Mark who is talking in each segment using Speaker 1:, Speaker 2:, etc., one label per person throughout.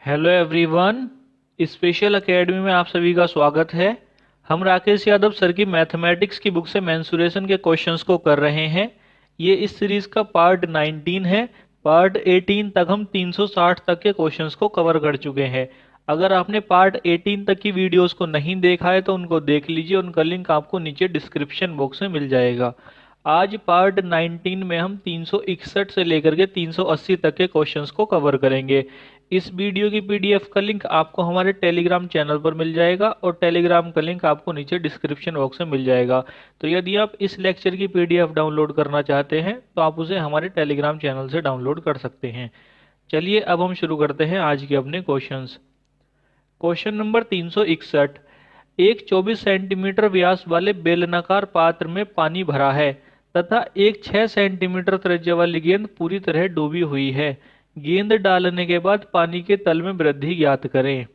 Speaker 1: Hello everyone. Special academy में आप सभी का स्वागत है। हम राकेश यादव सर की मैथमेटिक्स की बुक से मेंसुरेशन के क्वेश्चंस को कर रहे हैं। ये इस सीरीज का पार्ट 19 है। पार्ट 18 तक हम 360 तक के क्वेश्चंस को कवर कर चुके हैं। अगर आपने पार्ट 18 तक की वीडियोस को नहीं देखा है तो उनको देख लीजिए, उनका लिंक आपको नीचे डिस्क्रिप्शन बॉक्स में मिल जाएगा। आज पार्ट 19 में हम 361 से लेकर के 380 तक के क्वेश्चंस को कवर करेंगे। इस वीडियो की पीडीएफ का लिंक आपको हमारे टेलीग्राम चैनल पर मिल जाएगा और टेलीग्राम का लिंक आपको नीचे डिस्क्रिप्शन बॉक्स में मिल जाएगा। तो यदि आप इस लेक्चर की पीडीएफ डाउनलोड करना चाहते हैं तो आप उसे हमारे टेलीग्राम चैनल से डाउनलोड कर सकते हैं। चलिए अब हम शुरू करते हैं आज के अपने क्वेश्चंस। Question number 361। एक 24 सेंटीमीटर व्यास वाले बेलनाकार पात्र में पानी भरा है तथा एक 6 सेंटीमीटर त्रिज्या वाली गेंद पूरी तरह डूबी हुई है। गेंद डालने के बाद पानी के तल में वृद्धि ज्ञात करें।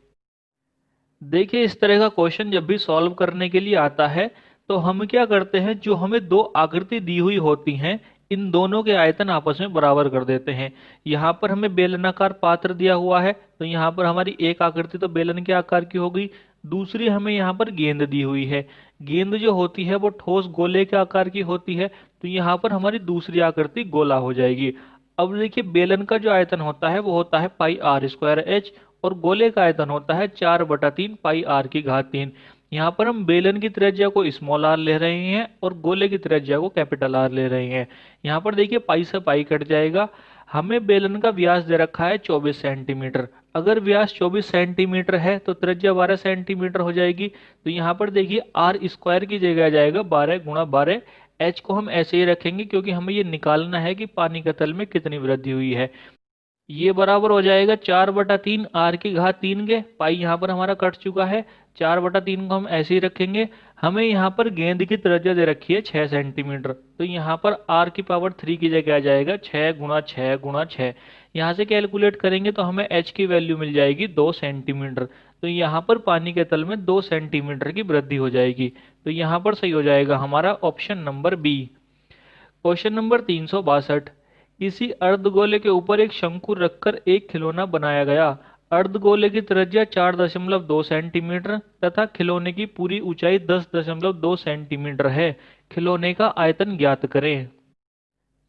Speaker 1: देखिए, इस तरह का क्वेश्चन जब भी सॉल्व करने के लिए आता है तो हम क्या करते हैं, जो हमें दो आकृति दी हुई होती हैं इन दोनों के आयतन आपस में बराबर कर देते हैं। यहाँ पर हमें बेलनाकार पात्र दिया हुआ है तो यहाँ पर हमारी एक आकृति तो बेलन के आकार की हो गई। दूसरी हमें यहाँ पर गेंद दी हुई है। गेंद जो होती है वो ठोस गोले के आकार की होती है तो यहाँ पर हमारी दूसरी आकृति गोला हो जाएगी। अब देखिए, बेलन का जो आयतन होता है वो होता है पाई आर स्क्वायर एच और गोले का आयतन होता है 4/3 पाई आर की घात 3। यहाँ पर हम बेलन की त्रिज्या को स्मॉल आर ले रहे हैं और गोले की त्रिज्या को कैपिटल आर ले रहे हैं। यहाँ पर देखिए, पाई से पाई कट जाएगा। हमें बेलन का व्यास दे रखा है 24 सेंटीमीटर। अगर व्यास 24 सेंटीमीटर है तो त्रिज्या 12 सेंटीमीटर हो जाएगी। तो यहाँ पर देखिए, आर स्क्वायर की जगह आ जाएगा 12 × 12। एच को हम ऐसे ही रखेंगे क्योंकि हमें ये निकालना है कि पानी के तल में कितनी वृद्धि हुई है। ये बराबर हो जाएगा 4/3 आर की घात 3 के। पाई यहाँ पर हमारा कट चुका है। 4/3 को हम ऐसे ही रखेंगे। हमें यहाँ पर गेंद की त्रिज्या दे रखी है 6 सेंटीमीटर तो यहाँ पर आर की पावर 3 की जगह आ जाएगा 6 × 6 × 6। यहाँ से कैलकुलेट करेंगे तो हमें एच की वैल्यू मिल जाएगी 2 सेंटीमीटर। तो यहाँ पर पानी के तल में 2 सेंटीमीटर की वृद्धि हो जाएगी। तो यहाँ पर सही हो जाएगा हमारा option number B. Question number 362। किसी अर्धगोले के ऊपर एक शंकु रखकर एक खिलौना बनाया गया। अर्धगोले की त्रिज्या 4.2 सेंटीमीटर तथा खिलौने की पूरी ऊंचाई 10.2 सेंटीमीटर है। खिलौने का आयतन ज्ञात करें।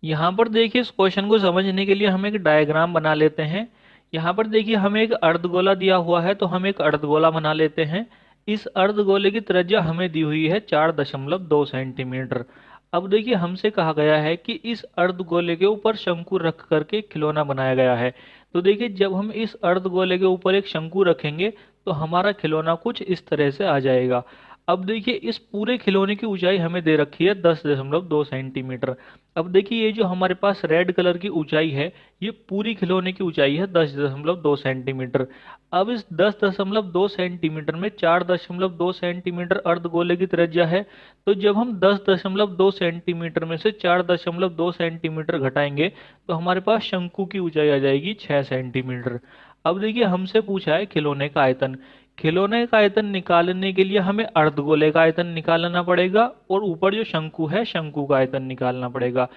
Speaker 1: यहाँ पर देखिए, इस क्वेश्चन को समझने के लिए हम एक डायग्राम बना लेते हैं। यहाँ पर देखिए, हमें एक अर्धगोला दिया हुआ है तो हम एक अर्धगोला बना लेते हैं। इस अर्धगोले की त्रिज्या हमें दी हुई है 4.2 सेंटीमीटर। अब देखिए, हमसे कहा गया है कि इस अर्धगोले के ऊपर शंकु रख करके खिलौना बनाया गया है। तो देखिए, जब हम इस अर्धगोले के ऊपर एक शंकु रखेंगे तो हमारा खिलौना कुछ इस तरह से आ जाएगा। अब देखिए, इस पूरे खिलौने की ऊंचाई हमें दे रखी है 10.2 सेंटीमीटर। अब देखिए, ये जो हमारे पास रेड कलर की ऊंचाई है ये पूरी खिलौने की ऊंचाई है 10.2 सेंटीमीटर। अब इस 10.2 सेंटीमीटर में 4.2 सेंटीमीटर अर्धगोले की त्रिज्या है। तो जब हम 10.2 सेंटीमीटर में से 4.2 सेंटीमीटर घटाएंगे तो हमारे पास शंकु की ऊंचाई आ जाएगी 6 सेंटीमीटर। अब देखिए, हमसे पूछा है खिलौने का आयतन। खिलौने का आयतन निकालने के लिए हमें अर्धगोले का आयतन निकालना पड़ेगा और ऊपर जो शंकु है शंकु का आयतन निकालना पड़ेगा।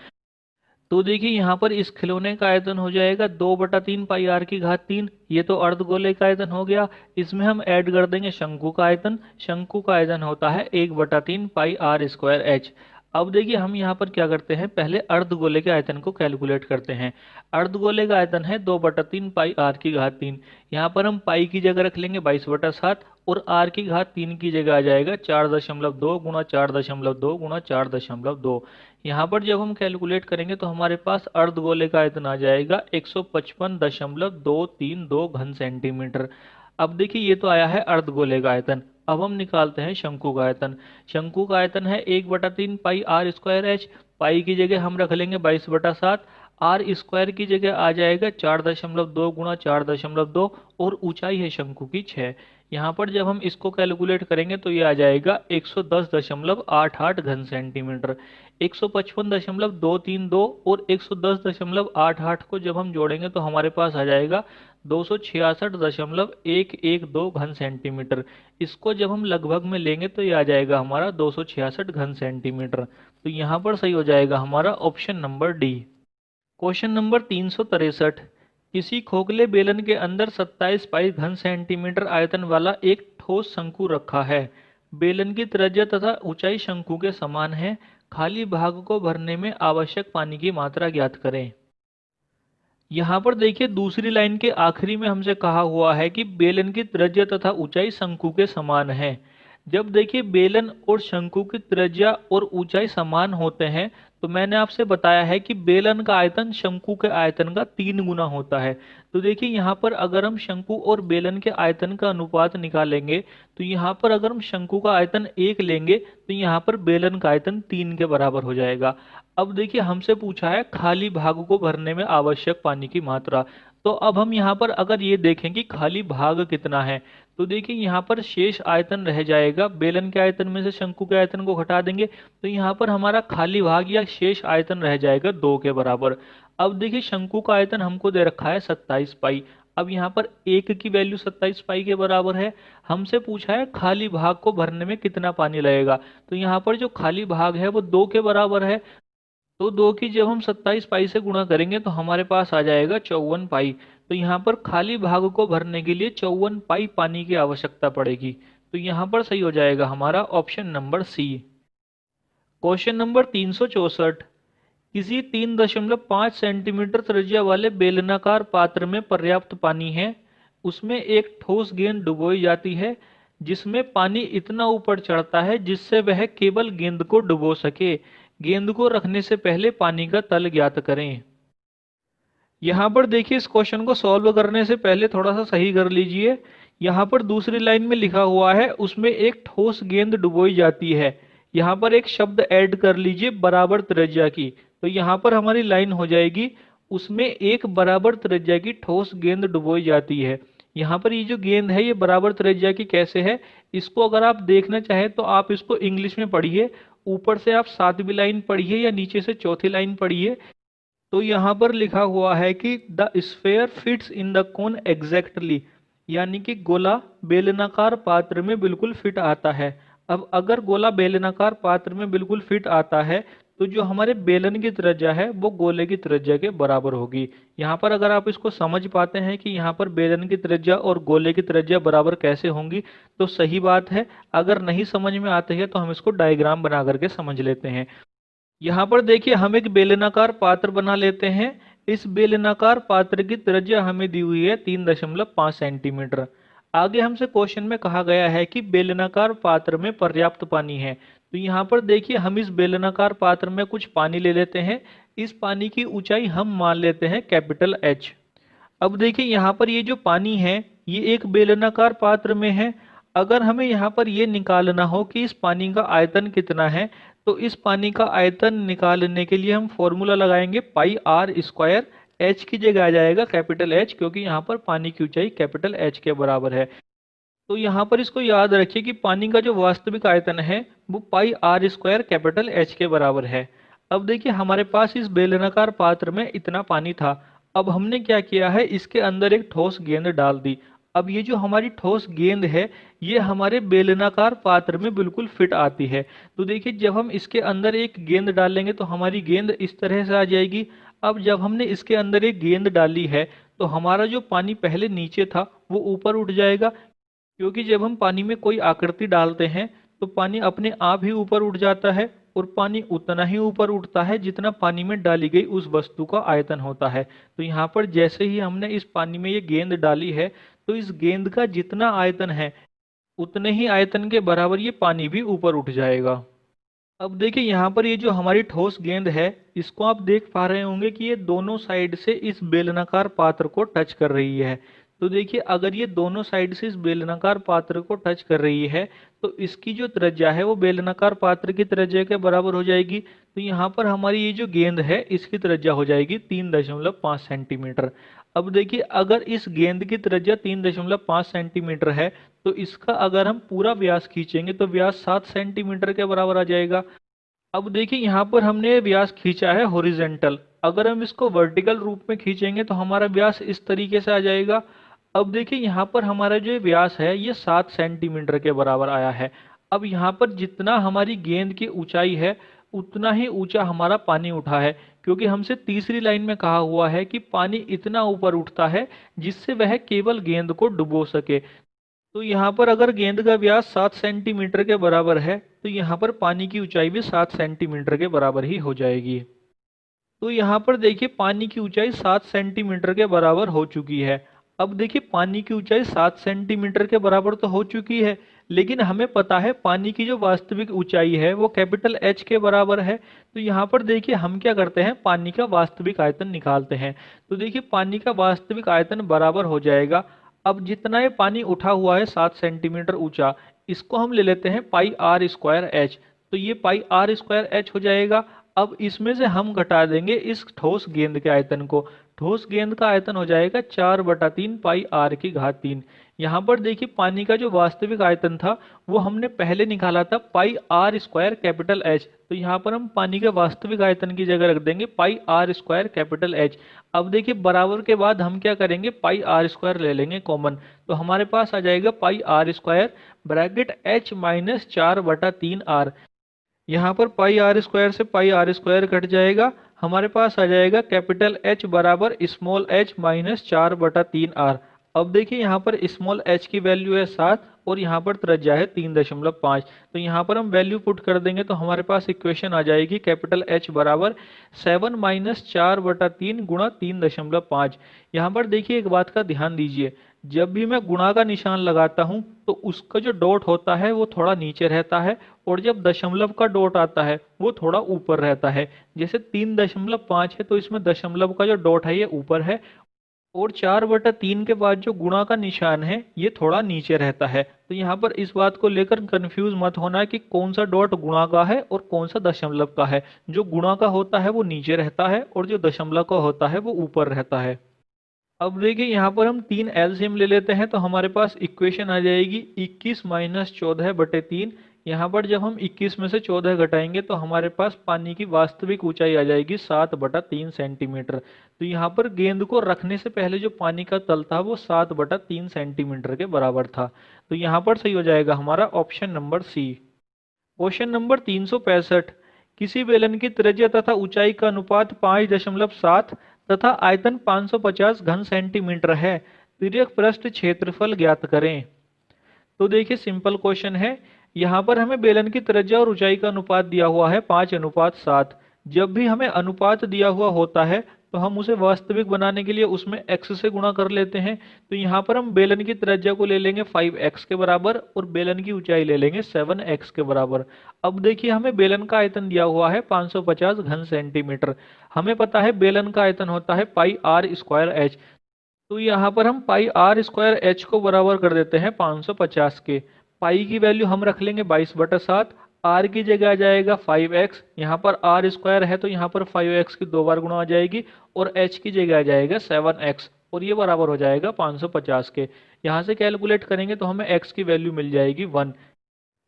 Speaker 1: तो देखिए, यहाँ पर इस खिलौने का आयतन हो जाएगा 2/3 पाई आर की घात 3। ये तो अर्धगोले का आयतन हो गया। इसमें हम ऐड कर देंगे शंकु का आयतन। शंकु का आयतन होता है 1/3 पाई आर स्क्वायर एच। अब देखिए, हम यहाँ पर क्या करते हैं, पहले अर्धगोले के आयतन को कैलकुलेट करते हैं। अर्धगोले का आयतन है 2/3 पाई आर की घात 3। यहाँ पर हम पाई की जगह रख लेंगे 22/7 और आर की घात 3 की जगह आ जाएगा 4.2 × 4.2 × 4.2। यहाँ पर जब हम कैलकुलेट करेंगे तो हमारे पास अर्धगोले का आयतन आ जाएगा 155.232 घन सेंटीमीटर। अब देखिए, ये तो आया है अर्धगोले का आयतन। अब हम निकालते हैं शंकु का आयतन। शंकु का आयतन है 1/3 पाई आर स्क्वायर एच। पाई की जगह हम रख लेंगे 22/7। आर स्क्वायर की जगह आ जाएगा 4.2 × 4.2 और ऊंचाई है शंकु की 6। यहाँ पर जब हम इसको कैलकुलेट करेंगे तो ये आ जाएगा 110.88 घन सेंटीमीटर। 155.232 और 110.88 को जब हम जोड़ेंगे तो हमारे पास आ जाएगा 266.112 घन सेंटीमीटर। इसको जब हम लगभग में लेंगे तो ये आ जाएगा हमारा 266 घन सेंटीमीटर। तो यहाँ पर सही हो जाएगा हमारा option number D. Question number 363। किसी खोखले बेलन के अंदर 27 पाई घन सेंटीमीटर आयतन वाला एक ठोस शंकु रखा है। बेलन की त्रिज्या तथा ऊंचाई शंकु के समान है। खाली भाग को भरने में आवश्यक पानी की मात्रा ज्ञात करें। यहाँ पर देखिए दूसरी लाइन के आखिरी में हमसे कहा हुआ है कि बेलन की त्रिज्या तथा ऊंचाई शंकु के समान है। जब देखिए बेलन और शंकु की त्रिज्या और ऊंचाई समान होते हैं तो मैंने आपसे बताया है कि बेलन का आयतन शंकु के आयतन का 3 गुना होता है। तो देखिए यहाँ पर अगर हम शंकु और बेलन के आयतन का अनुपात निकालेंगे तो यहाँ पर अगर हम शंकु का आयतन 1 लेंगे तो यहाँ पर बेलन का आयतन 3 के बराबर हो जाएगा। अब देखिए हमसे पूछा है खाली भाग को भरने में आवश्यक पानी की मात्रा। तो अब हम यहाँ पर अगर ये देखें कि खाली भाग कितना है तो देखिए यहाँ पर शेष आयतन रह जाएगा। बेलन के आयतन में से शंकु के आयतन को घटा देंगे तो यहाँ पर हमारा खाली भाग या शेष आयतन रह जाएगा 2 के बराबर। अब देखिए शंकु का आयतन हमको दे रखा है 27 पाई। अब यहाँ पर 1 की वैल्यू 27 पाई के बराबर है। हमसे पूछा है खाली भाग को भरने में कितना पानी लगेगा। तो यहाँ पर जो खाली भाग है वो 2 के बराबर है। तो 2 की जब हम 27 पाई से गुणा करेंगे तो हमारे पास आ जाएगा 54 पाई। तो यहाँ पर खाली भाग को भरने के लिए 54 पाई पानी की आवश्यकता पड़ेगी। तो यहाँ पर सही हो जाएगा हमारा option number C. Question number 364। किसी 3.5 सेंटीमीटर त्रिज्या वाले बेलनाकार पात्र में पर्याप्त पानी है। उसमें एक ठोस गेंद डुबोई जाती है जिसमें पानी इतना ऊपर चढ़ता है जिससे वह केवल गेंद को डुबो सके। गेंद को रखने से पहले पानी का तल ज्ञात करें। यहाँ पर देखिए इस क्वेश्चन को सॉल्व करने से पहले थोड़ा सा सही कर लीजिए। यहाँ पर दूसरी लाइन में लिखा हुआ है उसमें एक ठोस गेंद डुबोई जाती है। यहाँ पर एक शब्द ऐड कर लीजिए बराबर त्रिज्या की। तो यहाँ पर हमारी लाइन हो जाएगी उसमें एक बराबर त्रिज्या की ठोस गेंद डुबोई जाती है। यहाँ पर ये जो गेंद है ये बराबर त्रिज्या की कैसे है, इसको अगर आप देखना चाहें तो आप इसको इंग्लिश में पढ़िए। ऊपर से आप 7वीं लाइन पढ़िए या नीचे से 4थी लाइन पढ़िए। तो यहाँ पर लिखा हुआ है कि the sphere fits in the cone exactly, यानी कि गोला बेलनाकार पात्र में बिल्कुल फिट आता है। अब अगर गोला बेलनाकार पात्र में बिल्कुल फिट आता है तो जो हमारे बेलन की त्रिज्या है वो गोले की त्रिज्या के बराबर होगी। यहाँ पर अगर आप इसको समझ पाते हैं कि यहाँ पर बेलन की त्रिज्या और गोले की त्रिज्या बराबर कैसे होंगी तो सही बात है। अगर नहीं समझ में आते हैं तो हम इसको डायग्राम बना करके समझ लेते हैं। यहाँ पर देखिए हम एक बेलनाकार पात्र बना लेते हैं। इस बेलनाकार पात्र की त्रिज्या हमें दी हुई है 3.5 सेंटीमीटर। आगे हमसे क्वेश्चन में कहा गया है कि बेलनाकार पात्र में पर्याप्त पानी है। तो यहाँ पर देखिए हम इस बेलनाकार पात्र में कुछ पानी ले लेते हैं। इस पानी की ऊंचाई हम मान लेते हैं कैपिटल एच। अब देखिए यहाँ पर ये जो पानी है ये एक बेलनाकार पात्र में है। अगर हमें यहाँ पर ये निकालना हो कि इस पानी का आयतन कितना है तो इस पानी का आयतन निकालने के लिए हम फॉर्मूला लगाएंगे पाई आर स्क्वायर। एच की जगह आ जाएगा कैपिटल एच क्योंकि यहाँ पर पानी की ऊंचाई कैपिटल एच के बराबर है। तो यहाँ पर इसको याद रखिए कि पानी का जो वास्तविक आयतन है वो पाई आर स्क्वायर कैपिटल एच के बराबर है। अब देखिए हमारे पास इस बेलनाकार पात्र में इतना पानी था। अब हमने क्या किया है इसके अंदर एक ठोस गेंद डाल दी। अब ये जो हमारी ठोस गेंद है ये हमारे बेलनाकार पात्र में बिल्कुल फिट आती है। तो देखिए जब हम इसके अंदर एक गेंद डालेंगे तो हमारी गेंद इस तरह से आ जाएगी। अब जब हमने इसके अंदर एक गेंद डाली है तो हमारा जो पानी पहले नीचे था वो ऊपर उठ जाएगा, क्योंकि जब हम पानी में कोई आकृति डालते हैं तो पानी अपने आप ही ऊपर उठ जाता है और पानी उतना ही ऊपर उठता है जितना पानी में डाली गई उस वस्तु का आयतन होता है। तो यहाँ पर जैसे ही हमने इस पानी में ये गेंद डाली है तो इस गेंद का जितना आयतन है उतने ही आयतन के बराबर ये पानी भी ऊपर उठ जाएगा। अब देखिए यहाँ पर ये जो हमारी ठोस गेंद है इसको आप देख पा रहे होंगे कि ये दोनों साइड से इस बेलनाकार पात्र को टच कर रही है। तो देखिए अगर ये दोनों साइड से इस बेलनाकार पात्र को टच कर रही है तो इसकी जो त्रिज्या है वो बेलनाकार पात्र की त्रिज्या के बराबर हो जाएगी। तो यहाँ पर हमारी ये जो गेंद है इसकी त्रिज्या हो जाएगी 3.5 सेंटीमीटर। अब देखिए अगर इस गेंद की त्रिज्या 3.5 सेंटीमीटर है तो इसका अगर हम पूरा व्यास खींचेंगे तो व्यास 7 सेंटीमीटर के बराबर आ जाएगा। अब देखिए यहाँ पर हमने व्यास खींचा है हॉरिजेंटल। अगर हम इसको वर्टिकल रूप में खींचेंगे तो हमारा व्यास इस तरीके से आ जाएगा। अब देखिए यहाँ पर हमारा जो व्यास है ये 7 सेंटीमीटर के बराबर आया है। अब यहाँ पर जितना हमारी गेंद की ऊंचाई है उतना ही ऊंचा हमारा पानी उठा है, क्योंकि हमसे तीसरी लाइन में कहा हुआ है कि पानी इतना ऊपर उठता है जिससे वह केवल गेंद को डुबो सके। तो यहाँ पर अगर गेंद का व्यास 7 सेंटीमीटर के बराबर है तो यहाँ पर पानी की ऊंचाई भी 7 सेंटीमीटर के बराबर ही हो जाएगी। तो यहाँ पर देखिए पानी की ऊंचाई 7 सेंटीमीटर के बराबर हो चुकी है। अब देखिए पानी की ऊंचाई 7 सेंटीमीटर के बराबर तो हो चुकी है, लेकिन हमें पता है पानी की जो वास्तविक ऊंचाई है वो कैपिटल एच के बराबर है। तो यहाँ पर देखिए हम क्या करते हैं, पानी का वास्तविक आयतन निकालते हैं। तो देखिए पानी का वास्तविक आयतन बराबर हो जाएगा, अब जितना ये पानी उठा हुआ है 7 सेंटीमीटर ऊंचा, इसको हम ले लेते हैं पाई आर स्क्वायर एच। तो ये पाई आर स्क्वायर एच हो जाएगा। अब इसमें से हम घटा देंगे इस ठोस गेंद के आयतन को। ठोस गेंद का आयतन हो जाएगा 4/3 पाई आर की घात 3। यहाँ पर देखिए पानी का जो वास्तविक आयतन था वो हमने पहले निकाला था पाई आर स्क्वायर कैपिटल एच। तो यहाँ पर हम पानी के वास्तविक आयतन की जगह रख देंगे पाई आर स्क्वायर कैपिटल एच। अब देखिए बराबर के बाद हम क्या करेंगे, पाई आर स्क्वायर ले लेंगे कॉमन। तो हमारे पास आ जाएगा pi R square bracket H minus 4/3 R. यहाँ पर पाई आर स्क्वायर से पाई आर स्क्वायर कट जाएगा, हमारे पास आ जाएगा कैपिटल एच बराबर स्मॉल एच माइनस 4/3 आर। अब देखिए यहाँ पर स्मॉल एच की वैल्यू है 7 और यहाँ पर त्रिज्या है 3.5। तो यहाँ पर हम वैल्यू पुट कर देंगे तो हमारे पास इक्वेशन आ जाएगी कैपिटल एच बराबर 7 माइनस 4/3 गुणा 3.5। यहाँ पर देखिए एक बात का ध्यान दीजिए, जब भी मैं गुणा का निशान लगाता हूं तो उसका जो डॉट होता है वो थोड़ा नीचे रहता है, और जब दशमलव का डॉट आता है वो थोड़ा ऊपर रहता है। जैसे 3.5 है तो इसमें दशमलव का जो डॉट है ये ऊपर है, और 4/3 के बाद जो गुणा का निशान है ये थोड़ा नीचे रहता है। तो यहाँ पर इस बात को लेकर कंफ्यूज मत होना कि कौन सा डॉट गुणा का है और कौन सा दशमलव का है। जो गुणा का होता है वो नीचे रहता है और जो दशमलव का होता है वो ऊपर रहता है। अब देखिए यहाँ पर हम 3 एलसीएम ले लेते हैं तो हमारे पास इक्वेशन आ जाएगी 21 माइनस 14/3। यहाँ पर जब हम 21 में से 14 घटाएंगे तो हमारे पास पानी की वास्तविक ऊंचाई आ जाएगी 7/3 सेंटीमीटर। तो यहाँ पर गेंद को रखने से पहले जो पानी का तल था वो 7/3 सेंटीमीटर के बराबर था। तो यहाँ पर सही हो जाएगा हमारा option number C. Question number 365, किसी बेलन की त्रिज्या तथा ऊंचाई का अनुपात 5.7 तथा आयतन 550 घन सेंटीमीटर है, तिर्यक पृष्ठ क्षेत्रफल ज्ञात करें। तो देखिए सिंपल क्वेश्चन है, यहाँ पर हमें बेलन की त्रिज्या और ऊंचाई का अनुपात दिया हुआ है 5:7। जब भी हमें अनुपात दिया हुआ होता है तो हम उसे वास्तविक बनाने के लिए उसमें x से गुणा कर लेते हैं। तो यहाँ पर हम बेलन की त्रिज्या को ले लेंगे 5x के बराबर और बेलन की ऊंचाई ले लेंगे 7x के बराबर। अब देखिए हमें बेलन का आयतन दिया हुआ है 550 घन सेंटीमीटर। हमें पता है बेलन का आयतन होता है पाई आर स्क्वायर एच। तो यहाँ पर हम पाई आर स्क्वायर एच को बराबर कर देते हैं 550 के। पाई की वैल्यू हम रख लेंगे 22/7, आर की जगह आ जाएगा 5x। यहाँ पर आर स्क्वायर है तो यहाँ पर 5x की 2 बार गुणा आ जाएगी, और h की जगह आ जाएगा 7x, और ये बराबर हो जाएगा 550 के। यहाँ से कैलकुलेट करेंगे तो हमें x की वैल्यू मिल जाएगी 1।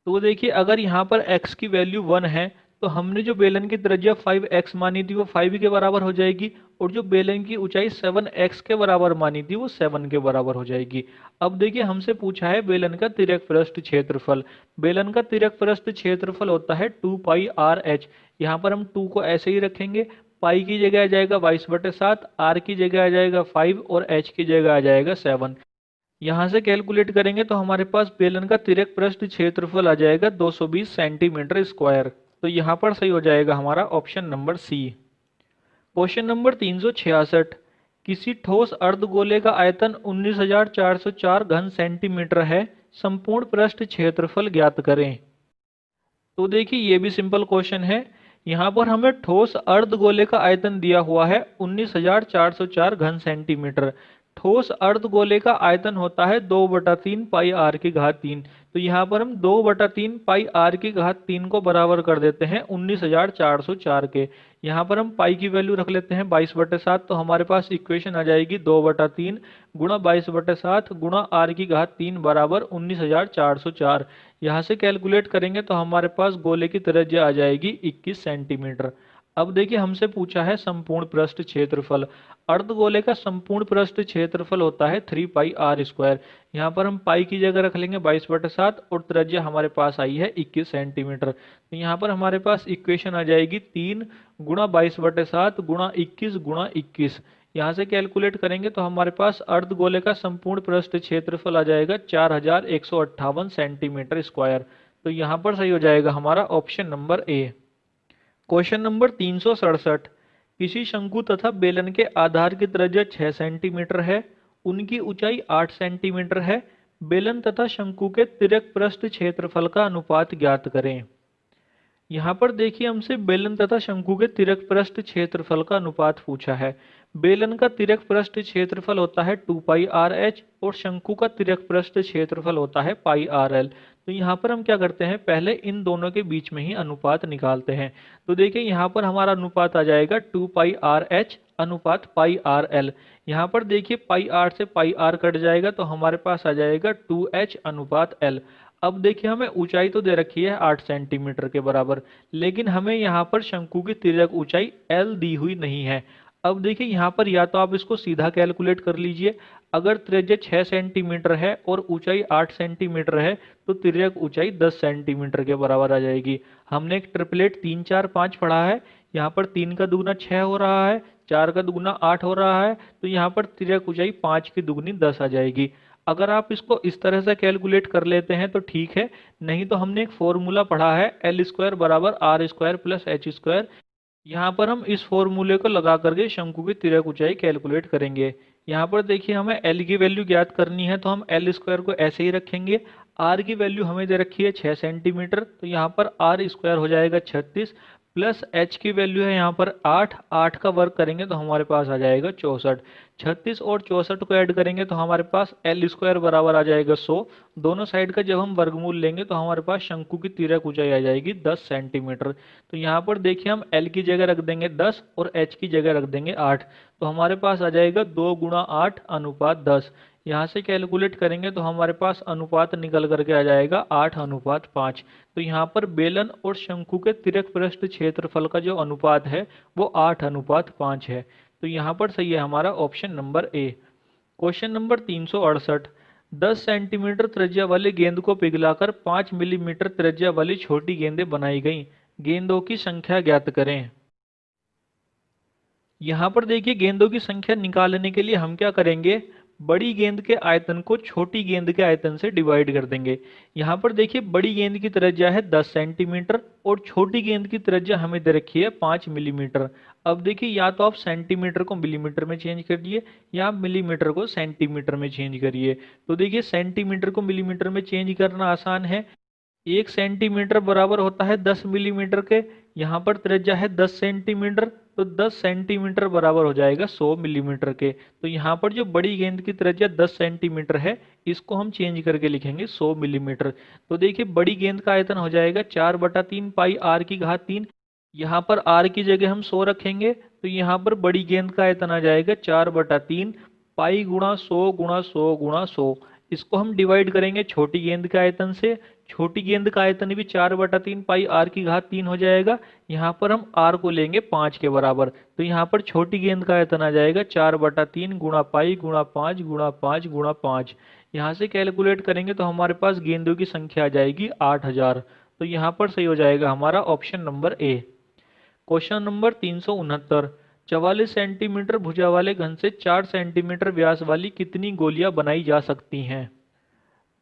Speaker 1: तो देखिए अगर यहाँ पर x की वैल्यू 1 है तो हमने जो बेलन की त्रिज्या 5x मानी थी वो 5 के बराबर हो जाएगी, और जो बेलन की ऊंचाई 7x के बराबर मानी थी वो 7 के बराबर हो जाएगी। अब देखिए हमसे पूछा है बेलन का तिर्यक पृष्ठ क्षेत्रफल। बेलन का तिर्यक पृष्ठ क्षेत्रफल होता है 2 पाई आर एच। यहाँ पर हम 2 को ऐसे ही रखेंगे, पाई की जगह आ जाएगा 22/7, आर की जगह आ जाएगा 5 और एच की जगह आ जाएगा 7। यहाँ से कैलकुलेट करेंगे तो हमारे पास बेलन का तिर्यक पृष्ठ क्षेत्रफल आ जाएगा 220 सेंटीमीटर स्क्वायर। तो यहाँ पर सही हो जाएगा हमारा option number C. Question number 366, किसी ठोस अर्धगोले का आयतन 19,404 घन सेंटीमीटर है, संपूर्ण पृष्ठ क्षेत्रफल ज्ञात करें। तो देखिए ये भी सिंपल क्वेश्चन है। यहाँ पर हमें ठोस अर्धगोले का आयतन दिया हुआ है 19,404 घन सेंटीमीटर। ठोस अर्धगोले का आयतन होता है 2/3 पाई आर की घात 3। तो यहाँ पर हम 2/3 पाई आर की घात 3 को बराबर कर देते हैं 19,404 के। यहाँ पर हम पाई की वैल्यू रख लेते हैं 22/7। तो हमारे पास इक्वेशन आ जाएगी 2/3 गुणा 22/7 गुणा आर की घात 3 बराबर 19,404। यहाँ से कैलकुलेट करेंगे तो हमारे पास गोले की त्रिज्या आ जाएगी 21 सेंटीमीटर। अब देखिए हमसे पूछा है संपूर्ण पृष्ठ क्षेत्रफल। अर्धगोले का संपूर्ण पृष्ठ क्षेत्रफल होता है 3 पाई r²। यहाँ पर हम पाई की जगह रख लेंगे 22/7 और त्रिज्या हमारे पास आई है 21 सेंटीमीटर। तो यहाँ पर हमारे पास इक्वेशन आ जाएगी 3 गुणा 22/7 गुणा 21 गुणा 21। यहाँ से कैलकुलेट करेंगे तो हमारे पास अर्धगोले का संपूर्ण पृष्ठ क्षेत्रफल आ जाएगा 4158 सेंटीमीटर स्क्वायर। तो यहाँ पर सही हो जाएगा हमारा option number A. Question number 367। किसी शंकु तथा बेलन के आधार की त्रिज्या 6 सेंटीमीटर है, उनकी ऊंचाई 8 सेंटीमीटर है। बेलन तथा शंकु के तिर्यक पृष्ठ क्षेत्रफल का अनुपात ज्ञात करें। यहाँ पर देखिए हमसे बेलन तथा शंकु के तिर्यक पृष्ठ क्षेत्रफल का अनुपात पूछा है। बेलन का तिर्यक पृष्ठ क्षेत्रफल होता है 2 पाई r h और शंकु का तिर्यक पृष्ठ क्षेत्रफल होता है पाई r l। तो यहाँ पर हम क्या करते हैं, पहले इन दोनों के बीच में ही अनुपात निकालते हैं। तो देखिए यहाँ पर हमारा अनुपात आ जाएगा 2 पाई r h अनुपात पाई r l। यहाँ पर देखिए पाई r से पाई r कट जाएगा तो हमारे पास आ जाएगा 2h अनुपात l। अब देखिए हमें ऊंचाई तो दे रखी है 8 सेंटीमीटर के बराबर, लेकिन हमें यहाँ पर शंकु की तिर्यक ऊंचाई l दी हुई नहीं है। अब देखिए यहाँ पर या तो आप इसको सीधा कैलकुलेट कर लीजिए। अगर त्रिज्या 6 सेंटीमीटर है और ऊंचाई 8 सेंटीमीटर है तो तिर्यक ऊंचाई 10 सेंटीमीटर के बराबर आ जाएगी। हमने एक ट्रिपलेट 3 4 5 पढ़ा है, यहाँ पर 3 का दुगुना 6 हो रहा है, 4 का दुगुना 8 हो रहा है, तो यहाँ पर तिर्यक ऊंचाई 5 की दुगुनी 10 आ जाएगी। अगर आप इसको इस तरह से कैलकुलेट कर लेते हैं तो ठीक है, नहीं तो हमने एक फॉर्मूला पढ़ा है L² बराबर r² प्लस h²। यहाँ पर हम इस फॉर्मूले को लगा करके शंकु की तिर्यक ऊंचाई कैलकुलेट करेंगे। यहाँ पर देखिए हमें L की वैल्यू ज्ञात करनी है तो हम L² को ऐसे ही रखेंगे। R की वैल्यू हमें दे रखी है 6 सेंटीमीटर, तो यहाँ पर r² हो जाएगा 36 प्लस h की वैल्यू है यहाँ पर 8। 8 का वर्ग करेंगे तो हमारे पास आ जाएगा 64। 36 और 64 को ऐड करेंगे तो हमारे पास L² बराबर आ जाएगा 100। दोनों साइड का जब हम वर्गमूल लेंगे तो हमारे पास शंकु की तिर्यक ऊंचाई आ जाएगी 10 सेंटीमीटर। तो यहाँ पर देखिए हम L की जगह रख देंगे 10 और h की जगह रख देंगे 8। तो हमारे पास आ जाएगा 2 गुणा 8 अनुपात 10। यहाँ से कैलकुलेट करेंगे तो हमारे पास अनुपात निकल करके आ जाएगा 8 अनुपात 5। तो यहाँ पर बेलन और शंकु के तिर्यक पृष्ठ क्षेत्रफल का जो अनुपात है वो 8 अनुपात 5 है। तो यहाँ पर सही है हमारा option number A. Question number 368। 10 centimetre त्रिज्या वाली गेंद को पिघलाकर 5 मिलीमीटर त्रिज्या वाली छोटी गेंदें बनाई गई। गेंदों की संख्या ज्ञात करें। यहाँ पर देखिए गेंदों की संख्या निकालने के लिए हम क्या करेंगे, बड़ी गेंद के आयतन को छोटी गेंद के आयतन से डिवाइड कर देंगे। यहाँ पर देखिए बड़ी गेंद की त्रिज्या है 10 सेंटीमीटर और छोटी गेंद की त्रिज्या हमें दे रखी है 5 मिलीमीटर। अब देखिए या तो आप सेंटीमीटर को मिलीमीटर में चेंज करिए या आप मिलीमीटर को सेंटीमीटर में चेंज करिए। तो देखिए सेंटीमीटर को मिलीमीटर में चेंज करना आसान है। 1 सेंटीमीटर बराबर होता है 10 मिलीमीटर के। यहाँ पर त्रिज्या है 10 सेंटीमीटर, तो 10 सेंटीमीटर बराबर हो जाएगा 100 मिलीमीटर के। तो यहाँ पर जो बड़ी गेंद की त्रिज्या 10 सेंटीमीटर है इसको हम चेंज करके लिखेंगे 100 मिलीमीटर। तो देखिए बड़ी गेंद का आयतन हो जाएगा 4/3 पाई r की घात 3। यहाँ पर r की जगह हम 100 रखेंगे तो यहाँ पर बड़ी गेंद का आयतन आ जाएगा 4/3 पाई गुणा 100 गुणा 100 गुणा 100। इसको हम डिवाइड करेंगे छोटी गेंद के आयतन से। छोटी गेंद का आयतन भी 4/3 पाई r की घात 3 हो जाएगा। यहाँ पर हम r को लेंगे 5 के बराबर, तो यहाँ पर छोटी गेंद का आयतन आ जाएगा 4/3 गुणा पाई गुणा 5 गुणा 5 गुणा 5। यहाँ से कैलकुलेट करेंगे तो हमारे पास गेंदों की संख्या आ जाएगी 8000। तो यहाँ पर सही हो जाएगा हमारा option number A. Question number 369। 44 centimetre भुजा वाले घन से 4 सेंटीमीटर व्यास वाली कितनी गोलियां बनाई जा सकती हैं।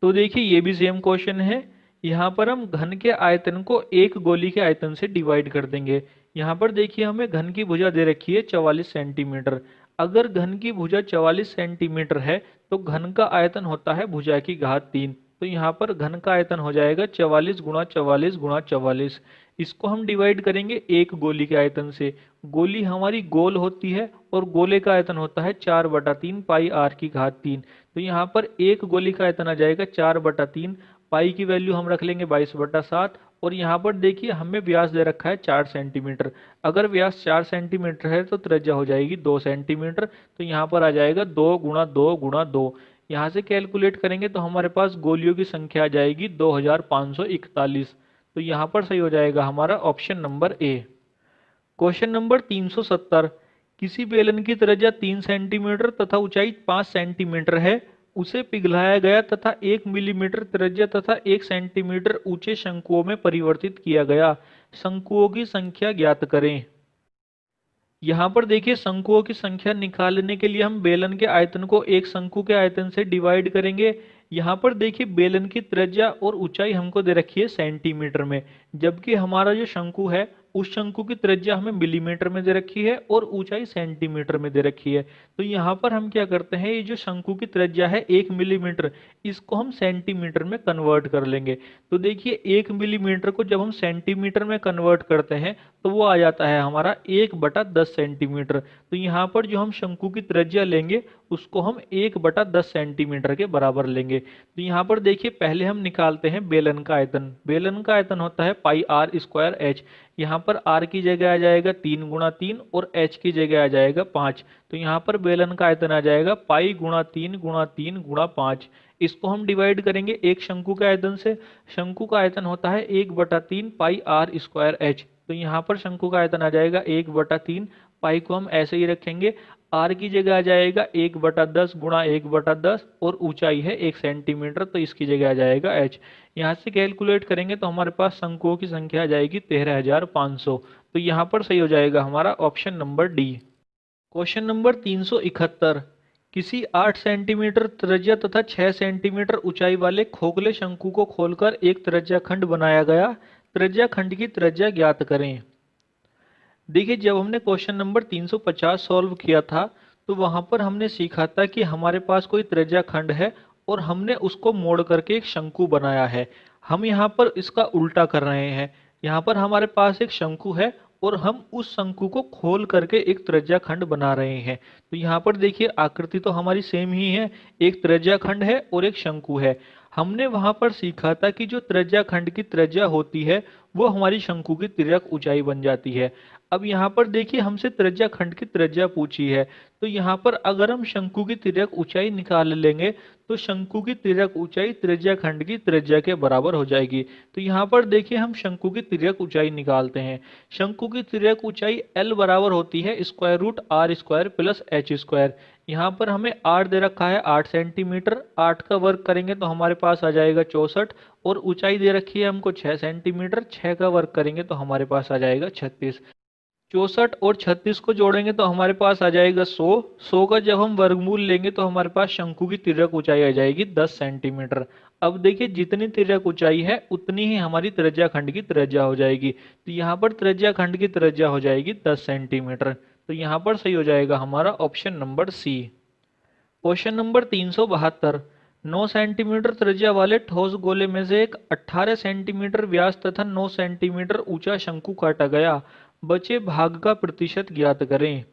Speaker 1: तो देखिए ये भी सेम क्वेश्चन है। यहाँ पर हम घन के आयतन को एक गोली के आयतन से डिवाइड कर देंगे। यहाँ पर देखिए हमें घन की भुजा दे रखी है 44 सेंटीमीटर। अगर घन की भुजा 44 सेंटीमीटर है तो घन का आयतन होता है भुजा की घात 3। तो यहाँ पर घन का आयतन हो जाएगा 44 गुणा 44 गुणा 44। इसको हम डिवाइड करेंगे एक गोली के आयतन से। गोली हमारी गोल होती है और गोले का आयतन होता है 4/3 पाई r की घात 3। तो यहाँ पर एक गोली का आयतन आ जाएगा 4/3। पाई की वैल्यू हम रख लेंगे 22/7 और यहाँ पर देखिए हमें व्यास दे रखा है 4 सेंटीमीटर। अगर व्यास 4 सेंटीमीटर है तो त्रिज्या हो जाएगी 2 सेंटीमीटर। तो यहाँ पर आ जाएगा 2 गुणा 2 गुणा 2। यहाँ से कैलकुलेट करेंगे तो हमारे पास गोलियों की संख्या आ जाएगी 2541। तो यहाँ पर सही हो जाएगा हमारा option number A. Question number 370। किसी बेलन की त्रिज्या 3 सेंटीमीटर तथा ऊंचाई 5 सेंटीमीटर है। उसे पिघलाया गया तथा 1 मिलीमीटर त्रिज्या तथा 1 सेंटीमीटर ऊंचे शंकुओं में परिवर्तित किया गया। शंकुओं की संख्या ज्ञात करें। यहाँ पर देखिए शंकुओं की संख्या निकालने के लिए हम बेलन के आयतन को एक शंकु के आयतन से डिवाइड करेंगे। यहाँ पर देखिए बेलन की त्रिज्या और ऊंचाई हमको दे रखी है सेंटीमीटर में, जबकि हमारा जो शंकु है उस शंकु की त्रिज्या हमें मिलीमीटर में दे रखी है और ऊंचाई सेंटीमीटर में दे रखी है। तो यहाँ पर हम क्या करते हैं, ये जो शंकु की त्रिज्या है 1 मिलीमीटर, इसको हम सेंटीमीटर में कन्वर्ट कर लेंगे। तो देखिए 1 मिलीमीटर को जब हम सेंटीमीटर में कन्वर्ट करते हैं तो वो आ जाता है हमारा 1/10 सेंटीमीटर। तो यहाँ पर जो हम शंकु की त्रिज्या लेंगे उसको हम 1/10 सेंटीमीटर के बराबर लेंगे। तो यहाँ पर देखिए पहले हम निकालते हैं बेलन का आयतन। बेलन का आयतन होता है पाई आर स्क्वायर एच। यहाँ पर आर की जगह आ जाएगा 3 × 3 और एच की जगह आ जाएगा 5। तो यहाँ पर बेलन का आयतन आ जाएगा पाई × 3 × 3 × 5। इसको हम डिवाइड करेंगे एक शंकु के आयतन से। शंकु का आयतन होता है 1/3 पाई आर स्क्वायर एच। तो यहाँ पर शंकु का आयतन आ जाएगा 1/3। पाई को हम ऐसे ही रखेंगे, आर की जगह आ जाएगा 1/10 × 1/10 और ऊंचाई है 1 सेंटीमीटर, तो इसकी जगह आ जाएगा एच। यहाँ से कैलकुलेट करेंगे तो हमारे पास शंकुओं की संख्या आ जाएगी 13,500। तो यहाँ पर सही हो जाएगा हमारा option number D. Question number 371। किसी 8 सेंटीमीटर त्रिज्या तथा 6 सेंटीमीटर ऊंचाई वाले खोखले शंकु को खोलकर एक त्रिज्याखंड बनाया गया। त्रिज्याखंड की त्रिज्या ज्ञात करें। देखिए जब हमने क्वेश्चन नंबर 350 सॉल्व किया था तो वहां पर हमने सीखा था कि हमारे पास कोई त्रिज्याखंड है और हमने उसको मोड़ करके एक शंकु बनाया है। हम यहाँ पर इसका उल्टा कर रहे हैं। यहाँ पर हमारे पास एक शंकु है और हम उस शंकु को खोल करके एक त्रिज्याखंड बना रहे हैं। तो यहाँ पर देखिए आकृति तो हमारी सेम ही है, एक त्रिज्याखंड है और एक शंकु है। हमने वहां पर सीखा था कि जो त्रिज्याखंड की त्रिज्या होती है वो हमारी शंकु की तिर्यक ऊंचाई बन जाती है। अब यहाँ पर देखिए हमसे त्रिज्याखंड की त्रिज्या पूछी है, तो यहाँ पर अगर हम शंकु की तिर्यक ऊंचाई निकाल लेंगे तो शंकु की तिर्यक ऊंचाई त्रिज्याखंड की त्रिज्या के बराबर हो जाएगी। तो यहाँ पर देखिए हम शंकु की तिर्यक ऊंचाई निकालते हैं। शंकु की तिर्यक ऊंचाई L बराबर होती है √r² प्लस h²। यहाँ पर हमें r दे रखा है 8 सेंटीमीटर, 8 का वर्ग करेंगे तो हमारे पास आ जाएगा 64 और ऊंचाई दे रखी है हमको 6 सेंटीमीटर, 6 का वर्ग करेंगे तो हमारे पास आ जाएगा 36। 64 और 36 को जोड़ेंगे तो हमारे पास आ जाएगा 100। 100 का जब हम वर्गमूल लेंगे तो हमारे पास शंकु की तिर्यक ऊंचाई आ जाएगी 10 सेंटीमीटर। अब देखिए जितनी तिर्यक ऊंचाई है उतनी ही हमारी त्रिज्याखंड की त्रिज्या हो जाएगी। तो यहाँ पर त्रिज्याखंड की त्रिज्या हो जाएगी 10 सेंटीमीटर। तो यहाँ पर सही हो जाएगा हमारा option number C. Question number 372। 9 centimetre त्रिज्या वाले ठोस गोले में से एक 18 सेंटीमीटर व्यास तथा 9 सेंटीमीटर ऊंचा शंकु काटा गया। बचे भाग का प्रतिशत ज्ञात करें।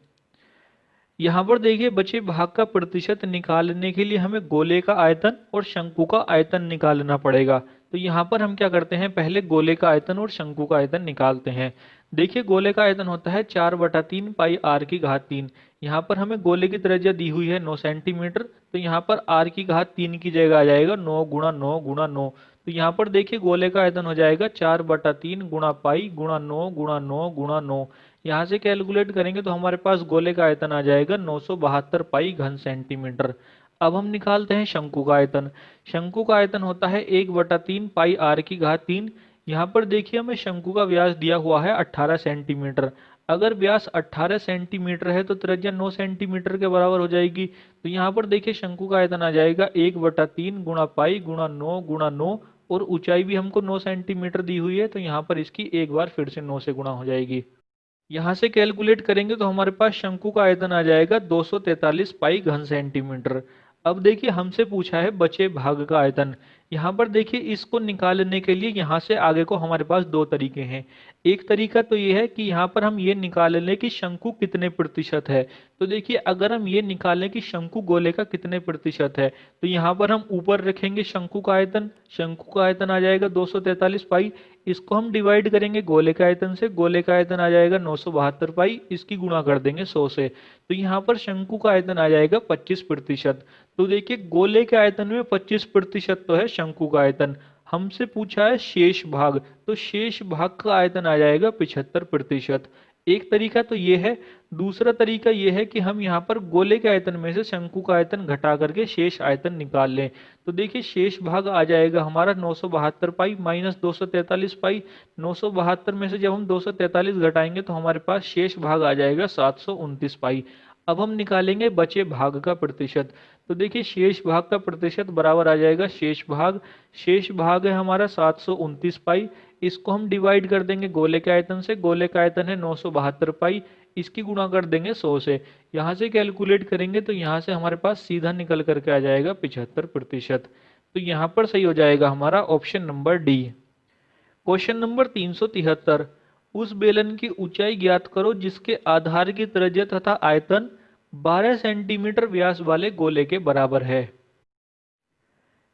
Speaker 1: यहाँ पर देखिए बचे भाग का प्रतिशत निकालने के लिए हमें गोले का आयतन और शंकु का आयतन निकालना पड़ेगा। तो यहाँ पर हम क्या करते हैं, पहले गोले का आयतन और शंकु का आयतन निकालते हैं। देखिए गोले का आयतन होता है 4/3 पाई r की घात 3। यहाँ पर हमें गोले की त्रिज्या दी हुई है 9 सेंटीमीटर, तो यहाँ पर r की घात 3 की जगह आ जाएगा 9 × 9 × 9। तो यहाँ पर देखिए गोले का आयतन हो जाएगा 4/3 × पाई × 9 × 9 × 9। यहाँ से कैलकुलेट करेंगे तो हमारे पास गोले का आयतन आ जाएगा 972 पाई घन सेंटीमीटर। अब हम निकालते हैं शंकु का आयतन। शंकु का आयतन होता है 1/3 पाई r की घात 3। यहाँ पर देखिए हमें शंकु का व्यास दिया हुआ है 18 सेंटीमीटर। अगर व्यास 18 सेंटीमीटर है तो त्रिज्या 9 सेंटीमीटर के बराबर हो जाएगी। तो यहाँ पर देखिए शंकु का आयतन आ जाएगा 1/3 × पाई × 9 × 9 और ऊंचाई भी हमको 9 सेंटीमीटर दी हुई है, तो यहाँ पर इसकी एक बार फिर से 9 से गुणा हो जाएगी। यहाँ से कैलकुलेट करेंगे तो हमारे पास शंकु का आयतन आ जाएगा 243 पाई घन सेंटीमीटर। अब देखिए हमसे पूछा है बचे भाग का आयतन। यहाँ पर देखिए इसको निकालने के लिए यहाँ से आगे को हमारे पास दो तरीके हैं। एक तरीका तो ये है कि यहाँ पर हम ये निकाल लें कि शंकु कितने प्रतिशत है। तो देखिए अगर हम ये निकालें कि शंकु गोले का कितने प्रतिशत है तो यहाँ पर हम ऊपर रखेंगे शंकु का आयतन। शंकु का आयतन आ जाएगा 243 पाई, इसको हम डिवाइड करेंगे गोले का आयतन से। गोले का आयतन आ जाएगा 972 पाई, इसकी गुणा कर देंगे 100 से। तो यहाँ पर शंकु का आयतन आ जाएगा 25%। तो देखिए गोले के आयतन में 25% तो है शंकु का आयतन। हमसे पूछा है शेष भाग, तो शेष भाग का आयतन आ जाएगा 75%। एक तरीका तो ये है। दूसरा तरीका ये है कि हम यहाँ पर गोले के आयतन में से शंकु का आयतन घटा करके शेष आयतन निकाल लें। तो देखिए शेष भाग आ जाएगा हमारा 972 पाई माइनस 243 पाई। 972 में से जब हम 243 घटाएंगे तो हमारे पास शेष भाग आ जाएगा 729 पाई। अब हम निकालेंगे बचे भाग का प्रतिशत। तो देखिए शेष भाग का प्रतिशत बराबर आ जाएगा शेष भाग। शेष भाग है हमारा 729 पाई। इसको हम डिवाइड कर देंगे गोले के आयतन से। गोले का आयतन है 972 पाई। इसकी गुणा कर देंगे 100 से। यहाँ से कैलकुलेट करेंगे तो यहाँ से हमारे पास सीधा निकल करके आ जाएगा 75%। तो यहाँ पर सही हो जाएगा हमारा option number D. Question number 373, उस बेलन की ऊंचाई ज्ञात करो जिसके आधार की त्रिज्या तथा आयतन 12 सेंटीमीटर व्यास वाले गोले के बराबर है।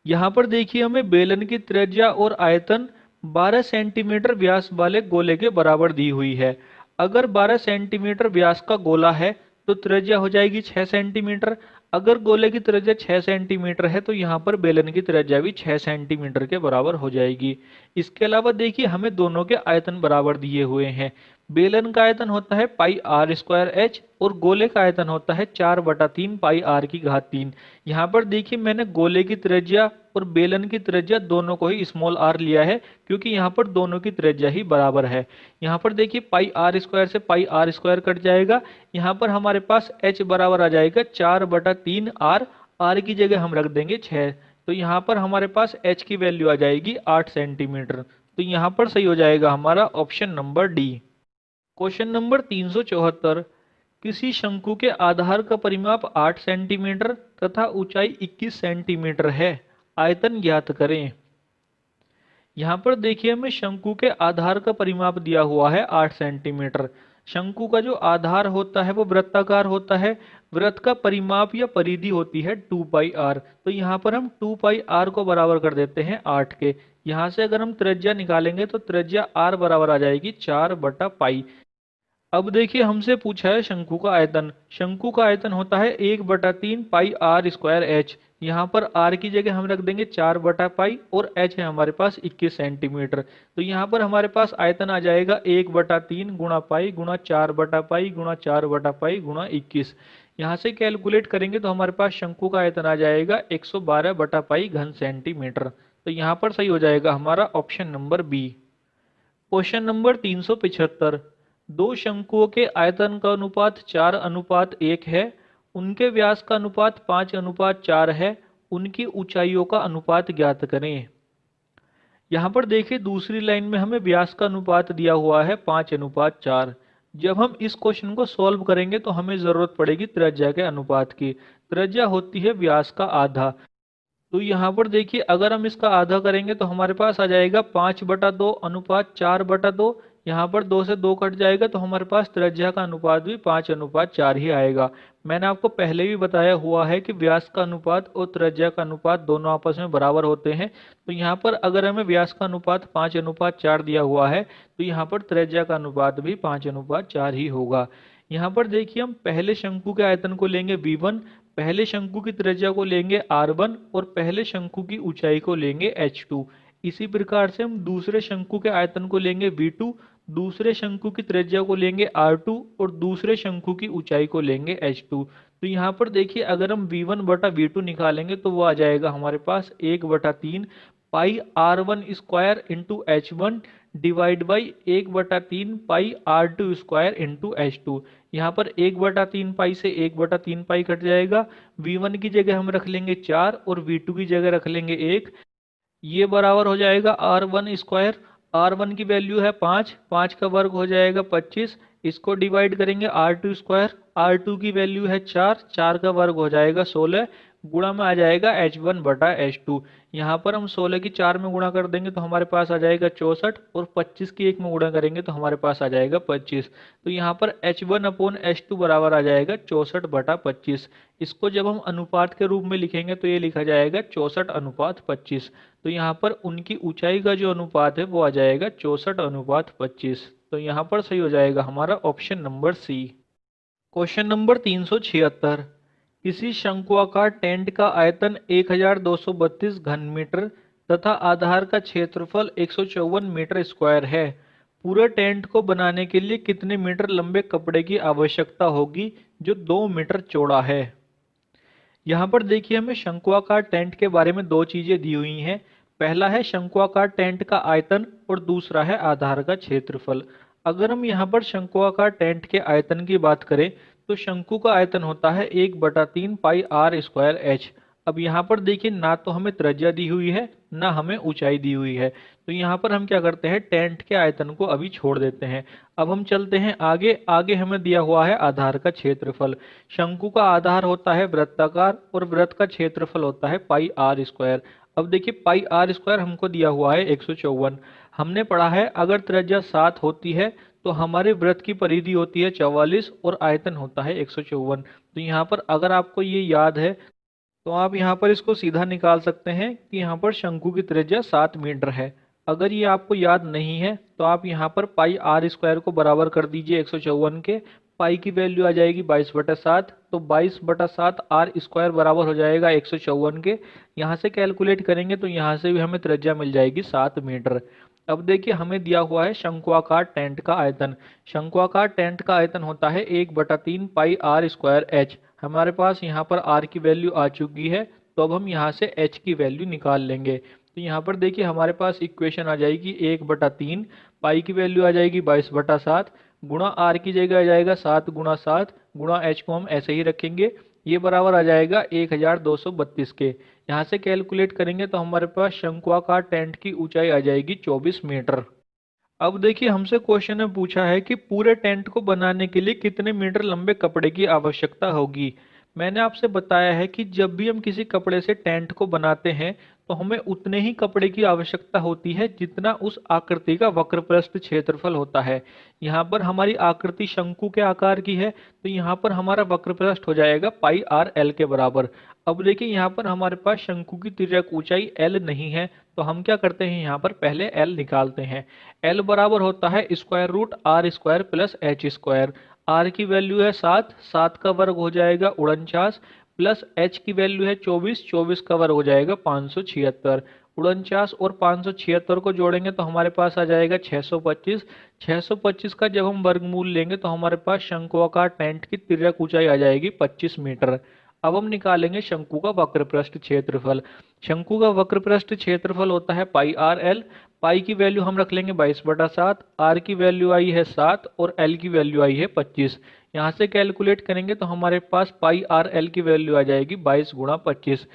Speaker 1: यहाँ पर देखिए हमें बेलन की त्रिज्या और आयतन 12 सेंटीमीटर व्यास वाले गोले के बराबर दी हुई है। अगर 12 सेंटीमीटर व्यास का गोला है तो त्रिज्या हो जाएगी 6 सेंटीमीटर। अगर गोले की त्रिज्या 6 सेंटीमीटर है तो यहाँ पर बेलन की त्रिज्या भी 6 सेंटीमीटर के बराबर हो जाएगी। इसके अलावा देखिए हमें दोनों के आयतन बराबर दिए हुए हैं। बेलन का आयतन होता है पाई आर स्क्वायर एच और गोले का आयतन होता है 4/3 पाई आर की घात 3। यहाँ पर देखिए मैंने गोले की त्रिज्या और बेलन की त्रिज्या दोनों को ही स्मॉल आर लिया है क्योंकि यहाँ पर दोनों की त्रिज्या ही बराबर है। यहाँ पर देखिए पाई आर स्क्वायर से पाई आर स्क्वायर कट जाएगा। यहाँ पर हमारे पास h बराबर आ जाएगा 4/3 आर। आर की जगह हम रख देंगे 6। तो यहाँ पर हमारे पास h की वैल्यू आ जाएगी 8 सेंटीमीटर। तो यहाँ पर सही हो जाएगा हमारा option number D. Question number 374, किसी शंकु के आधार का परिमाप 8 सेंटीमीटर तथा ऊंचाई 21 सेंटीमीटर है। आयतन ज्ञात करें। यहाँ पर देखिए हमें शंकु के आधार का परिमाप दिया हुआ है 8 सेंटीमीटर। शंकु का जो आधार होता है वो वृत्ताकार होता है। वृत्त का परिमाप या परिधि होती है 2 पाई आर। तो यहाँ पर हम 2 पाई आर को बराबर कर देते हैं 8 के। यहाँ से अगर हम त्रिज्या निकालेंगे तो त्रिज्या आर बराबर आ जाएगी 4/पाई। अब देखिए हमसे पूछा है शंकु का आयतन। शंकु का आयतन होता है 1/3 पाई आर स्क्वायर एच। यहाँ पर आर की जगह हम रख देंगे 4/पाई और एच है हमारे पास 21 सेंटीमीटर। तो यहाँ पर हमारे पास आयतन आ जाएगा 1/3 गुणा पाई गुणा 4/पाई गुणा 4/पाई गुणा 21। यहाँ से कैलकुलेट करेंगे तो हमारे पास शंकु का आयतन आ जाएगा 112/पाई घन सेंटीमीटर। तो यहाँ पर सही हो जाएगा हमारा option number B. Question number 375, दो शंकुओं के आयतन का अनुपात 4:1 है। उनके व्यास का अनुपात 5:4 है। उनकी ऊंचाइयों का अनुपात ज्ञात करें। यहाँ पर देखिए दूसरी लाइन में हमें व्यास का अनुपात दिया हुआ है 5:4। जब हम इस क्वेश्चन को सॉल्व करेंगे तो हमें जरूरत पड़ेगी त्रिज्या के अनुपात की। त्रिज्या होती है व्यास का आधा। तो यहाँ पर देखिए अगर हम इसका आधा करेंगे तो हमारे पास आ जाएगा 5/2 अनुपात 4/2। यहाँ पर 2 से 2 कट जाएगा तो हमारे पास त्रिज्या का अनुपात भी 5:4 ही आएगा। मैंने आपको पहले भी बताया हुआ है कि व्यास का अनुपात और त्रिज्या का अनुपात दोनों आपस में बराबर होते हैं। तो यहाँ पर अगर हमें व्यास का अनुपात 5:4 दिया हुआ है तो यहाँ पर त्रिज्या का अनुपात भी 5:4 ही होगा। यहाँ पर देखिए हम पहले शंकु के आयतन को लेंगे V1, पहले शंकु की त्रिज्या को लेंगे R1 और पहले शंकु की ऊंचाई को लेंगे H2। इसी प्रकार से हम दूसरे शंकु के आयतन को लेंगे V2, दूसरे शंकु की त्रिज्या को लेंगे R2 और दूसरे शंकु की ऊंचाई को लेंगे H2। तो यहाँ पर देखिए अगर हम V1/V2 निकालेंगे तो वो आ जाएगा हमारे पास 1/3 पाई R1 square into H1 divide by 1/3 pi R2 square into H2। यहाँ पर 1/3 पाई से 1/3 पाई कट जाएगा। V1 की जगह हम रख लेंगे 4 और V2 की जगह रख लेंगे 1। ये बराबर हो जाएगा R1 स्क्वायर। R1 की वैल्यू है 5, 5 का वर्ग हो जाएगा 25। इसको डिवाइड करेंगे R2 स्क्वायर। R2 की वैल्यू है 4, 4 का वर्ग हो जाएगा 16। गुणा में आ जाएगा H1/H2। यहाँ पर हम 16 की 4 में गुणा कर देंगे तो हमारे पास आ जाएगा 64 और 25 की 1 में गुणा करेंगे तो हमारे पास आ जाएगा 25। तो यहाँ पर H1/H2 बराबर आ जाएगा 64/25। इसको जब हम अनुपात के रूप में लिखेंगे तो ये लिखा जाएगा 64:25। तो यहाँ पर उनकी ऊंचाई का जो अनुपात है वो आ जाएगा 64:25। तो यहाँ पर सही हो जाएगा हमारा option number C. Question number 376, किसी शंक्वाकार टेंट का आयतन 1232 घन मीटर तथा आधार का क्षेत्रफल 154 मीटर स्क्वायर है। पूरे टेंट को बनाने के लिए कितने मीटर लंबे कपड़े की आवश्यकता होगी जो 2 मीटर चौड़ा है। यहाँ पर देखिए हमें शंक्वाकार टेंट के बारे में दो चीजें दी हुई हैं। पहला है शंक्वाकार टेंट का आयतन और दूसरा है आधार का क्षेत्रफल। अगर हम यहाँ पर शंक्वाकार टेंट के आयतन की बात करें तो शंकु का आयतन होता है 1/3 पाई आर स्क्वायर एच। अब यहाँ पर देखिए ना तो हमें त्रिज्या दी हुई है ना हमें ऊंचाई दी हुई है, तो यहाँ पर हम क्या करते हैं टेंट के आयतन को अभी छोड़ देते हैं। अब हम चलते हैं आगे। आगे हमें दिया हुआ है आधार का क्षेत्रफल। शंकु का आधार होता है वृत्ताकार और वृत्त का क्षेत्रफल होता है पाई आर स्क्वायर। अब देखिए पाई आर स्क्वायर हमको दिया हुआ है 154। हमने पढ़ा है अगर त्रिज्या 7 होती है तो हमारे वृत्त की परिधि होती है 44 और आयतन होता है 154। तो यहाँ पर अगर आपको ये याद है तो आप यहाँ पर इसको सीधा निकाल सकते हैं कि यहाँ पर शंकु की त्रिज्या 7 मीटर है। अगर ये आपको याद नहीं है तो आप यहाँ पर पाई आर स्क्वायर को बराबर कर दीजिए 154 के। पाई की वैल्यू आ जाएगी 22/7, तो 22/7 आर स्क्वायर बराबर हो जाएगा 154 के। यहाँ से कैलकुलेट करेंगे तो यहाँ से भी हमें त्रिज्या मिल जाएगी 7 मीटर। अब देखिए हमें दिया हुआ है शंक्वाकार टेंट का आयतन। शंक्वाकार टेंट का आयतन होता है 1/3 पाई आर स्क्वायर एच। हमारे पास यहाँ पर r की वैल्यू आ चुकी है, तो अब हम यहाँ से h की वैल्यू निकाल लेंगे। तो यहाँ पर देखिए हमारे पास इक्वेशन आ जाएगी 1/3, पाई की वैल्यू आ जाएगी 22/7, गुणा r की जगह आ जाएगा 7 गुणा 7, गुणा h को हम ऐसे ही रखेंगे, ये बराबर आ जाएगा 1232 के। यहाँ से कैलकुलेट करेंगे तो हमारे पास शंक्वाकार टेंट की ऊंचाई आ जाएगी 24 मीटर। अब देखिए हमसे क्वेश्चन में पूछा है कि पूरे टेंट को बनाने के लिए कितने मीटर लंबे कपड़े की आवश्यकता होगी। मैंने आपसे बताया है कि जब भी हम किसी कपड़े से टेंट को बनाते हैं तो हमें उतने ही कपड़े की आवश्यकता होती है जितना उस आकृति का वक्रपृष्ठ क्षेत्रफल होता है। यहाँ पर हमारी आकृति शंकु के आकार की है तो यहाँ पर हमारा वक्रपृष्ठ हो जाएगा पाई आर एल के बराबर। अब देखिए यहाँ पर हमारे पास शंकु की तिर्यक ऊंचाई एल नहीं है, तो हम क्या करते हैं यहाँ पर पहले एल निकालते हैं। एल बराबर होता है square root R square plus H square. R की वैल्यू है 7, 7 का वर्ग हो जाएगा 49, प्लस एच की वैल्यू है 24, 24 का वर्ग हो जाएगा 576। 49 और 576 को जोड़ेंगे तो हमारे पास आ जाएगा 625। 625 का जब हम वर्गमूल लेंगे तो हमारे पास शंक्वाकार टेंट की तिर्यक ऊंचाई आ जाएगी 25 मीटर। अब हम निकालेंगे शंकु का वक्रपृष्ठ क्षेत्रफल। शंकु का वक्रपृष्ठ क्षेत्रफल होता है पाई आर एल। पाई की वैल्यू हम रख लेंगे 22/7, आर की वैल्यू आई है 7 और एल की वैल्यू आई है 25। यहाँ से कैलकुलेट करेंगे तो हमारे पास पाई आर एल की वैल्यू आ जाएगी 22 गुणा 25।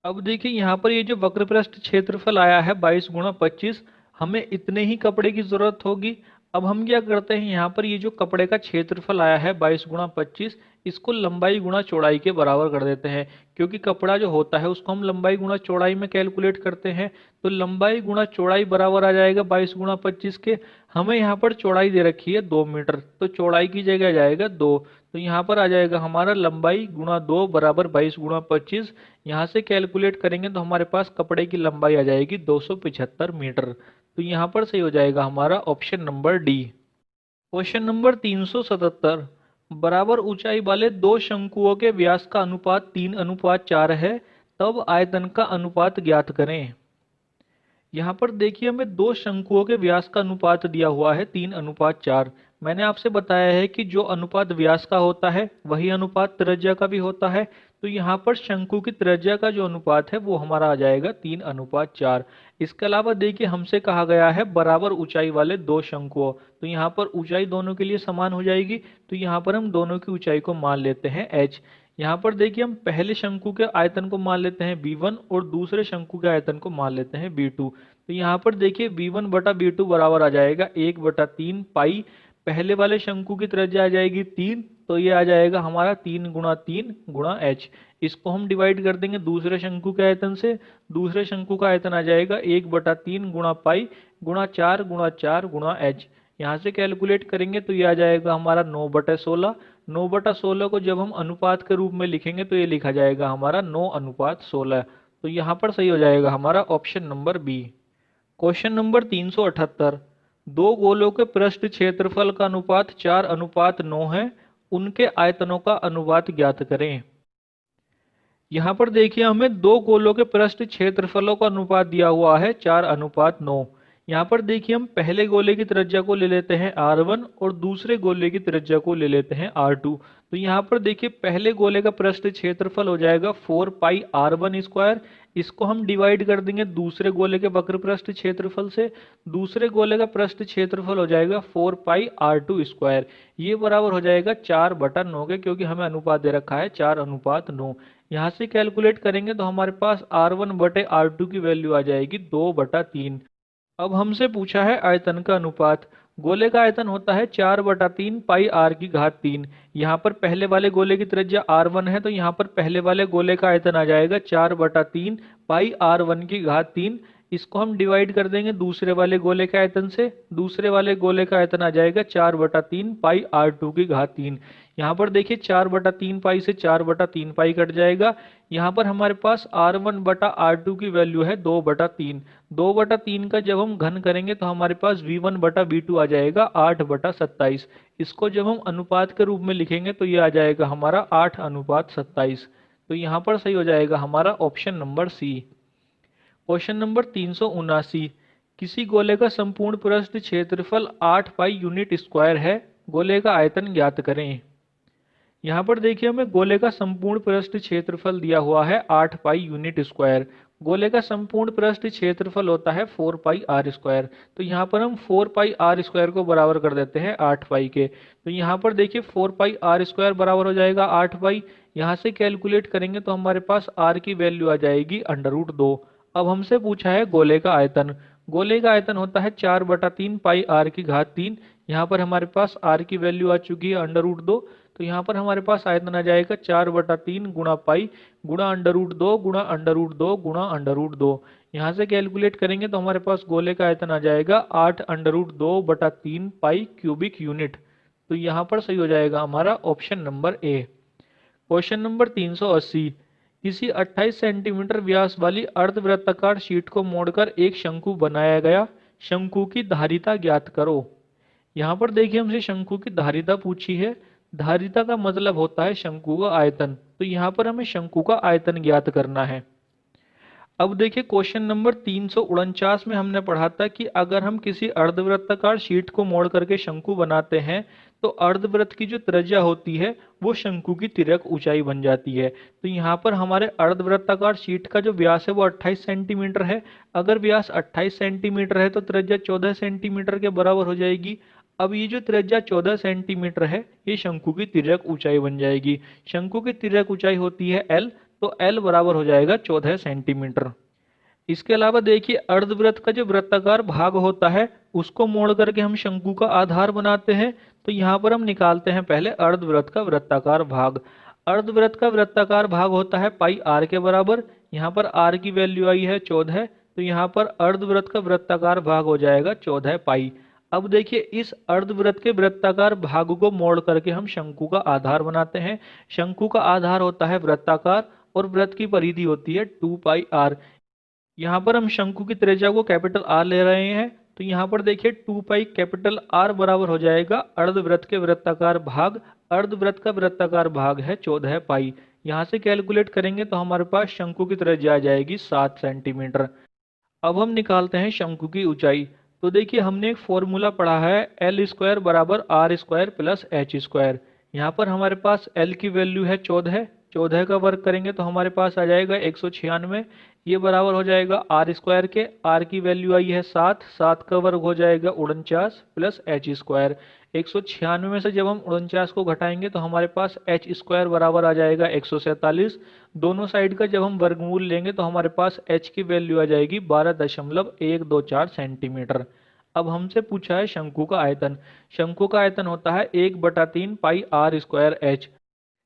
Speaker 1: अब देखिए यहाँ पर ये जो वक्रपृष्ठ क्षेत्रफल आया है 22 गुणा 25, हमें इतने ही कपड़े की जरूरत होगी। अब हम क्या करते हैं यहाँ पर ये जो कपड़े का क्षेत्रफल आया है 22 गुणा 25, इसको लंबाई गुणा चौड़ाई के बराबर कर देते हैं, क्योंकि कपड़ा जो होता है उसको हम लंबाई गुणा चौड़ाई में कैलकुलेट करते हैं। तो लंबाई गुणा चौड़ाई बराबर आ जाएगा 22 गुणा 25 के। हमें यहाँ पर चौड़ाई दे रखी है 2 मीटर, तो चौड़ाई की जगह आ जाएगा 2। तो यहाँ पर आ जाएगा हमारा लंबाई गुणा 2 बराबर 22 गुणा 25। यहाँ से कैलकुलेट करेंगे तो हमारे पास कपड़े की लंबाई आ जाएगी 275 मीटर। तो यहाँ पर सही हो जाएगा हमारा option number D. Question number 377, बराबर ऊंचाई वाले दो शंकुओं के व्यास का अनुपात 3:4 है, तब आयतन का अनुपात ज्ञात करें। यहाँ पर देखिए हमें दो शंकुओं के व्यास का अनुपात दिया हुआ है 3:4। मैंने आपसे बताया है कि जो अनुपात व्यास का होता है वही अनुपात त्रिज्या का भी होता है। तो यहाँ पर शंकु की त्रिज्या का जो अनुपात है वो हमारा आ जाएगा 3:4। इसके अलावा देखिए हमसे कहा गया है बराबर ऊंचाई वाले दो शंकुओं, तो यहाँ पर ऊंचाई दोनों के लिए समान हो जाएगी। तो यहाँ पर हम दोनों की ऊंचाई को मान लेते हैं h। यहाँ पर देखिए हम पहले शंकु के आयतन को मान लेते हैं b1 और दूसरे शंकु के आयतन को मान लेते हैं b2। तो यहाँ पर देखिए b1/b2 बराबर आ जाएगा 1/3 पाई। पहले वाले शंकु की त्रिज्या आ जाएगी 3, तो ये आ जाएगा हमारा 3 गुणा 3 गुणा h। इसको हम डिवाइड कर देंगे दूसरे शंकु के आयतन से। दूसरे शंकु का आयतन आ जाएगा 1/3 गुणा पाई गुणा 4 गुणा 4 गुणा h। यहाँ से कैलकुलेट करेंगे तो ये आ जाएगा हमारा 9/16। 9/16 को जब हम अनुपात के रूप में लिखेंगे तो ये लिखा जाएगा हमारा 9:16। तो यहाँ पर सही हो जाएगा हमारा option number B. Question number 378, दो गोलों के पृष्ठ क्षेत्रफल का अनुपात 4:9 है, उनके आयतनों का अनुपात ज्ञात करें। यहाँ पर देखिए हमें दो गोलों के पृष्ठ क्षेत्रफलों का अनुपात दिया हुआ है 4:9। यहाँ पर देखिए हम पहले गोले की त्रिज्या को ले लेते हैं R1 और दूसरे गोले की त्रिज्या को ले लेते हैं R2। तो यहाँ पर देखिए पहले गोले का पृष्ठ क्षेत्रफल हो जाएगा 4 पाई R1 स्क्वायर। इसको हम डिवाइड कर देंगे दूसरे गोले के वक्र पृष्ठ क्षेत्रफल से। दूसरे गोले का पृष्ठ क्षेत्रफल हो जाएगा 4 पाई R2 स्क्वायर। ये बराबर हो जाएगा 4/9 के, क्योंकि हमें अनुपात दे रखा है 4:9। यहाँ से कैलकुलेट करेंगे तो हमारे पास R1/R2 की वैल्यू आ जाएगी 2/3। अब हमसे पूछा है आयतन का अनुपात। गोले का आयतन होता है 4/3 पाई आर की घात 3। यहाँ पर पहले वाले गोले की त्रिज्या R1 है, तो यहाँ पर पहले वाले गोले का आयतन आ जाएगा 4/3 पाई R1 की घात 3। इसको हम डिवाइड कर देंगे दूसरे वाले गोले के आयतन से। दूसरे वाले गोले का आयतन आ जाएगा 4/3 पाई R2 की घात 3। यहाँ पर देखिए 4/3 पाई से 4/3 पाई कट जाएगा। यहाँ पर हमारे पास R1/R2 की वैल्यू है 2/3। 2/3 का जब हम घन करेंगे तो हमारे पास V1/V2 आ जाएगा 8/27। इसको जब हम अनुपात के रूप में लिखेंगे तो ये आ जाएगा हमारा 8:27। तो यहाँ पर सही हो जाएगा हमारा option number C. Question number 379। किसी गोले का संपूर्ण पृष्ठ क्षेत्रफल 8 पाई यूनिट स्क्वायर है। गोले का आयतन ज्ञात करें। यहाँ पर देखिए हमें गोले का संपूर्ण पृष्ठ क्षेत्रफल दिया हुआ है 8 पाई यूनिट स्क्वायर। गोले का संपूर्ण पृष्ठ क्षेत्रफल होता है 4 पाई आर स्क्वायर। तो यहाँ पर हम 4 पाई आर स्क्वायर को बराबर कर देते हैं 8 पाई के। तो यहाँ पर देखिए 4 पाई आर स्क्वायर बराबर हो जाएगा 8 पाई। यहाँ से कैलकुलेट करेंगे तो हमारे पास आर की वैल्यू आ जाएगी √2। अब हमसे पूछा है गोले का आयतन। गोले का आयतन होता है 4/3 पाई आर की घात 3। यहाँ पर हमारे पास आर की वैल्यू आ चुकी है √2। तो यहाँ पर हमारे पास आयतन आ जाएगा 4/3 गुणा पाई गुणा √2 गुणा √2 गुणा √2। यहाँ से कैलकुलेट करेंगे तो हमारे पास गोले का आयतन आ जाएगा 8√2/3 पाई क्यूबिक यूनिट। तो यहाँ पर सही हो जाएगा हमारा option number A. Question number 380। किसी 28 सेंटीमीटर व्यास वाली अर्धवृत्ताकार शीट को मोड़कर एक शंकु बनाया गया। शंकु की धारिता ज्ञात करो। यहाँ पर देखिए हमसे शंकु की धारिता पूछी है। धारिता का मतलब होता है शंकु का आयतन। तो यहाँ पर हमें शंकु का आयतन ज्ञात करना है। अब देखिए क्वेश्चन नंबर 349 में हमने पढ़ा था कि अगर हम किसी अर्धवृत्ताकार शीट को मोड़ करके शंकु बनाते हैं तो अर्धवृत्त की जो त्रिज्या होती है वो शंकु की तिर्यक ऊंचाई बन जाती है। तो यहाँ पर हमारे अर्धवृत्ताकार शीट का जो व्यास है वो 28 सेंटीमीटर है। अगर व्यास 28 सेंटीमीटर है तो त्रिज्या 14 सेंटीमीटर के बराबर हो जाएगी। अब ये जो त्रिज्या 14 सेंटीमीटर है ये शंकु की तिर्यक ऊंचाई बन जाएगी। शंकु की तिर्यक ऊंचाई होती है L। तो L बराबर हो जाएगा 14 सेंटीमीटर। इसके अलावा देखिए अर्धवृत्त का जो वृत्ताकार भाग होता है उसको मोड़ करके हम शंकु का आधार बनाते हैं। तो यहाँ पर हम निकालते हैं पहले अर्धवृत्त का वृत्ताकार भाग। अर्धवृत्त का वृत्ताकार भाग होता है पाई आर के बराबर। यहाँ पर आर की वैल्यू आई है 14। तो यहाँ पर अर्धवृत्त का वृत्ताकार भाग हो जाएगा 14 पाई। अब देखिए इस अर्धवृत्त के वृत्ताकार भाग को मोड़ करके हम शंकु का आधार बनाते हैं। शंकु का आधार होता है वृत्ताकार और वृत्त की परिधि होती है 2 पाई आर। यहाँ पर हम शंकु की त्रिज्या को कैपिटल आर ले रहे हैं। तो यहाँ पर देखिए 2 पाई कैपिटल आर बराबर हो जाएगा अर्धवृत्त के वृत्ताकार भाग। अर्धवृत्त का वृत्ताकार भाग है 14 पाई। यहाँ से कैलकुलेट करेंगे तो हमारे पास शंकु की त्रिज्या आ जाएगी 7 सेंटीमीटर। अब हम निकालते हैं शंकु की ऊंचाई। तो देखिए हमने एक फॉर्मूला पढ़ा है L² बराबर R² प्लस H²। यहाँ पर हमारे पास L की वैल्यू है 14। 14 का वर्ग करेंगे तो हमारे पास आ जाएगा 196। ये बराबर हो जाएगा R² के। R की वैल्यू आई है 7। 7 का वर्ग हो जाएगा 49 प्लस H²। 196 में से जब हम 49 को घटाएंगे तो हमारे पास H² बराबर आ जाएगा 147। दोनों साइड का जब हम वर्गमूल लेंगे तो हमारे पास H की वैल्यू आ जाएगी 12.124 सेंटीमीटर। अब हमसे पूछा है शंकु का आयतन। शंकु का आयतन होता है 1/3 पाई R² H।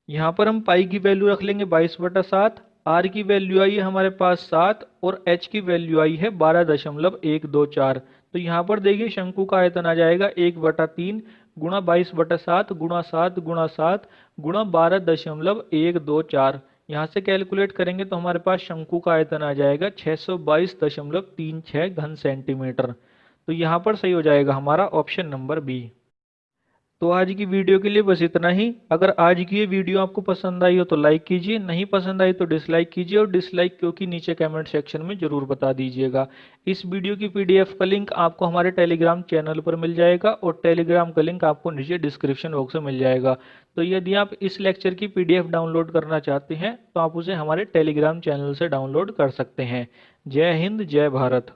Speaker 1: यहाँ पर हम पाई की वैल्यू रख लेंगे 22/7। आर की वैल्यू आई है हमारे पास 7 और एच की वैल्यू आई है 12.124। तो यहाँ पर देखिए शंकु का आयतन आ जाएगा 1/3 गुणा 22/7 गुणा 7 गुणा 7 गुणा 12.124। यहाँ से कैलकुलेट करेंगे तो हमारे पास शंकु का आयतन आ जाएगा 622.36 घन सेंटीमीटर। तो यहाँ पर सही हो जाएगा हमारा ऑप्शन नंबर बी। तो आज की वीडियो के लिए बस इतना ही। अगर आज की ये वीडियो आपको पसंद आई हो तो लाइक कीजिए, नहीं पसंद आई तो डिसलाइक कीजिए, और डिसलाइक क्योंकि नीचे कमेंट सेक्शन में जरूर बता दीजिएगा। इस वीडियो की पीडीएफ का लिंक आपको हमारे टेलीग्राम चैनल पर मिल जाएगा, और टेलीग्राम का लिंक आपको नीचे डिस्क्रिप्शन बॉक्स में मिल जाएगा। तो यदि आप इस लेक्चर की पीडीएफ डाउनलोड करना चाहते हैं तो आप उसे हमारे टेलीग्राम चैनल से डाउनलोड कर सकते हैं। जय हिंद, जय भारत।